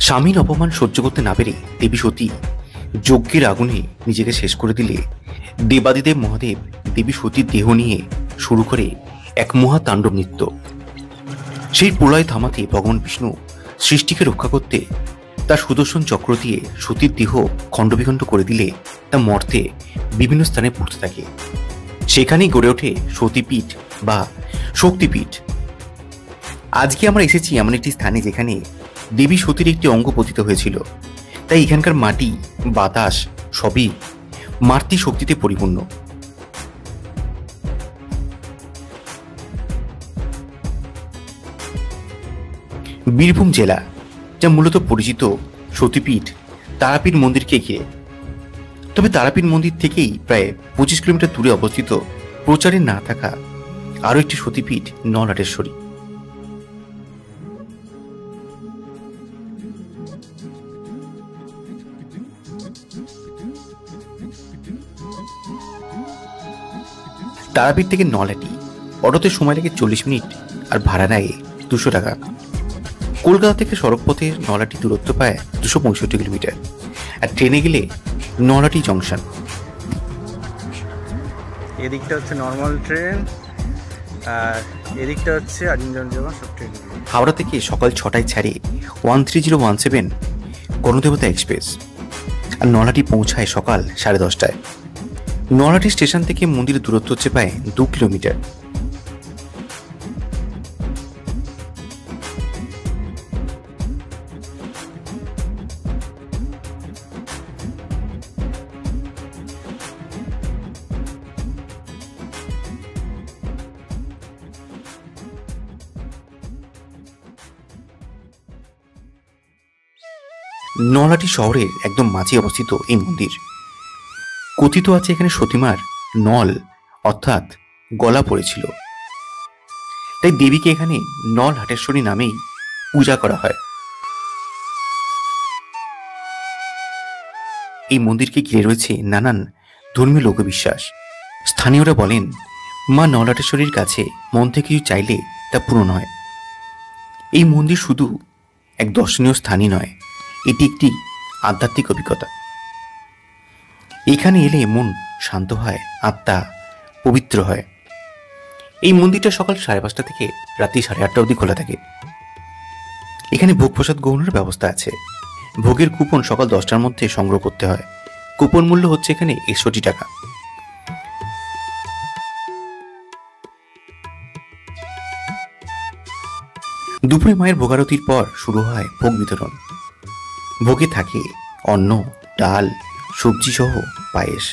স্বামীর অপমান সহ্য করতে না পেরে দেবী সতী যজ্ঞের আগুনে নিজেকে শেষ করে দিলে দেবাদিদেব মহাদেব দেবী সতীর দেহ নিয়ে শুরু করে এক মহাতাণ্ডব নৃত্য। সেই প্রলয় থামাতে ভগবান বিষ্ণু সৃষ্টিকে রক্ষা করতে তার সুদর্শন চক্র দিয়ে সতীর দেহ খণ্ডবিখণ্ড করে দিলে তা মর্তে বিভিন্ন স্থানে পড়তে থাকে। সেখানেই গড়ে ওঠে সতীপীঠ বা শক্তিপীঠ। আজকে আমরা এসেছি এমন একটি স্থানে যেখানে দেবী সতীর একটি অঙ্গ পতিত হয়েছিল, তাই এখানকার মাটি বাতাস সবই মাতৃ শক্তিতে পরিপূর্ণ। বীরভূম জেলা, যা মূলত পরিচিত সতীপীঠ তারাপীঠ মন্দিরকে ঘিরে। তবে তারাপীঠ মন্দির থেকেই প্রায় 25 কিলোমিটার দূরে অবস্থিত প্রচারে না থাকা আরও একটি সতীপীঠ নলহাটেশ্বরী। তারাপীঠ থেকে নলহাটি অটোতে সময় লাগে 40 মিনিট, আর ভাড়া নেয় 200 টাকা। কলকাতা থেকে সড়কপথে নলহাটি দূরত্ব পায় 265 কিলোমিটার, আর ট্রেনে গেলে নলহাটি জংশন। এদিকটা হচ্ছে নর্মাল ট্রেন, আর এদিকটা হচ্ছে আরিঞ্জন যাওয়া সব ট্রেন। হাওড়া থেকে সকাল 6টায় ছাড়ে 13017 গণদেবতা এক্সপ্রেস, আর নলহাটি পৌঁছায় সকাল 10:30টায়। নলহাটি স্টেশন থেকে মন্দিরের দূরত্ব হচ্ছে প্রায় 2 কিলোমিটার। নলহাটি শহরের একদম মাঝে অবস্থিত এই মন্দির। কথিত আছে এখানে সতীমার নল অর্থাৎ গলা পড়েছিল, তাই দেবীকে এখানে নলহাটেশ্বরী নামেই পূজা করা হয়। এই মন্দিরকে ঘিরে রয়েছে নানান ধর্মীয় লোকবিশ্বাস। স্থানীয়রা বলেন, মা নলহাটেশ্বরীর কাছে মন থেকে কিছু চাইলে তা পূরণ হয়। এই মন্দির শুধু এক দর্শনীয় স্থানই নয়, এটি একটি আধ্যাত্মিক অভিজ্ঞতা। এখানে এলে মন শান্ত হয়, আত্মা পবিত্র হয়। এই মন্দিরটা সকাল 5:30 থেকে রাত্রি 8:30 অবধি খোলা থাকে। এখানে ভোগ প্রসাদ গ্রহণের ব্যবস্থা আছে। ভোগের কুপন সকাল 10টার মধ্যে সংগ্রহ করতে হয়। কুপন মূল্য হচ্ছে এখানে 61 টাকা। দুপুরে মায়ের ভোগারতির পর শুরু হয় ভোগ বিতরণ। ভোগে থাকে অন্ন, ডাল, সবজি সহ পায়েস।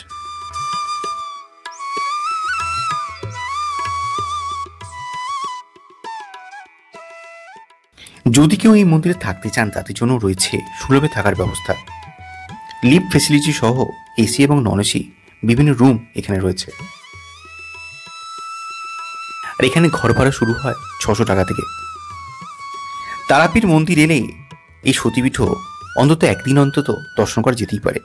যদি কেউ এই মন্দিরে থাকতে চান, তাদের জন্য রয়েছে সুলভে থাকার ব্যবস্থা। লিফট ফেসিলিটি সহ এসি এবং নন এসি বিভিন্ন রুম এখানে রয়েছে। আর এখানে ঘর ভাড়া শুরু হয় 600 টাকা থেকে। তারাপীঠ মন্দির এলে এই সতীপীঠও অন্তত একদিন অন্তত দর্শন করা যেতেই পারে।